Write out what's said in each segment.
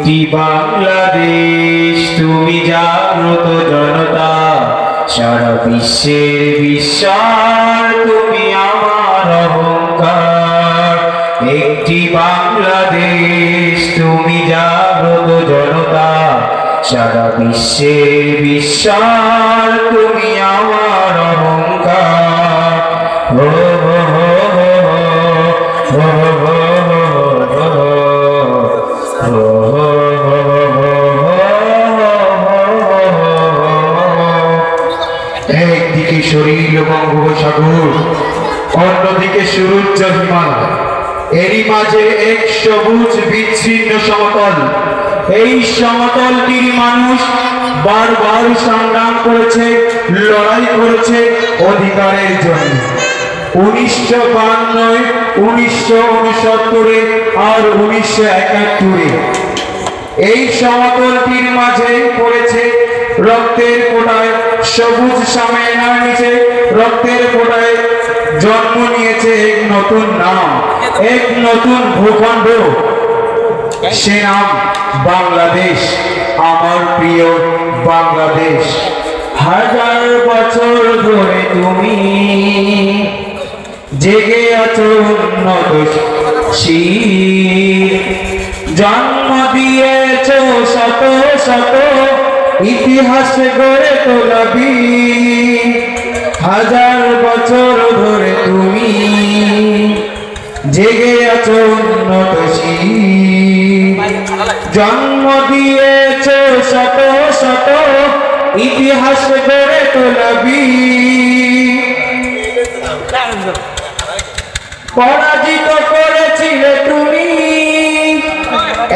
একটি বাংলাদেশ তুমি জাগ্রত জনতা, সারা বিশ্বের বিশ্বাস তুমি আমার অহংকার। একটি বাংলাদেশ তুমি জাগ্রত জনতা, সারা বিশ্বের বিশ্বাস তুমি আমার অহংকার। হো হো হো হো হো একদিকে শরীর বঙ্গোপসাগর, অন্যদিকে সুরুজ্জ হিমালয়, এরই মাঝে এক সবুজ বিচ্ছিন্ন সমতল। এই সমতলটির মানুষ বারবার সংগ্রাম করেছে, লড়াই করেছে অধিকারের জন্য। 1952, 1969 আর 1971 এই সমতলটির মাঝে পড়েছে রক্তের ফোঁটায় সবুজ সামেনার নিচে রক্তের ফোঁটায় জন্ম নিয়েছে এক নতুন নাম, এক নতুন ভূখণ্ড। সে নাম বাংলাদেশ, আমার প্রিয় বাংলাদেশ। হাজার বছর ধরে তুমি জেগে আছো উন্নত জন্ম দিয়েছ শত শত ইতিহাস গড়ে তোলাবি। হাজার বছর ধরে তুমি জেগে আছো উন্নত জন্ম দিয়েছ শত শত ইতিহাস গড়ে তোলাবি। পরাজিত করেছিলে তুমি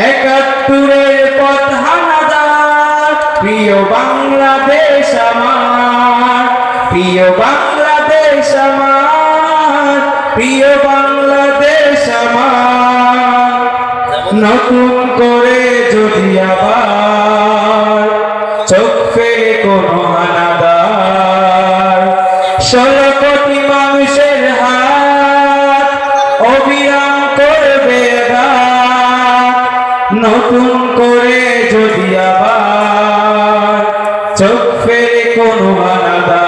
71 পথ হানাদার। প্রিয় বাংলাদেশ আমার, প্রিয় বাংলাদেশ আমার, প্রিয় বাংলাদেশ আমার। নতুন করে যদি আবার চোখ ফেলে কোনো হানাদার, 16 কোটি মানুষের হাত অবিরাম করবে আঘাত। নতুন করে যদি আবার চোখ ফেলে কোনো হানাদার,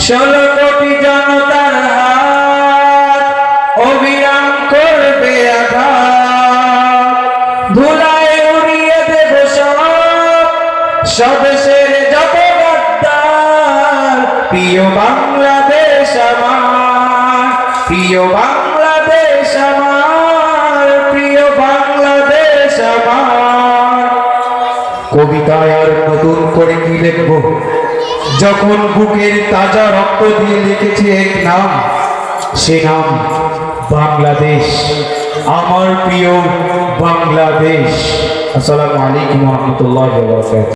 16 কোটি জনতার হাত অবিরাম করবে আঘাত। ধুলায় উড়িয়ে দেবে সব স্বদেশের যত গাদ্দার। প্রিয় বাংলাদেশ আমার, প্রিয় বাংলাদেশ আমার, প্রিয় বাংলাদেশ আমার। কবিতায় আর নতুন করে কি লিখব, যখন বুকের তাজা রক্ত দিয়ে লিখেছি এক নাম, সে নাম বাংলাদেশ, আমার প্রিয় বাংলাদেশ। আসসালামু আলাইকুম ওয়া রাহমাতুল্লাহি ওয়া বারাকাতুহু।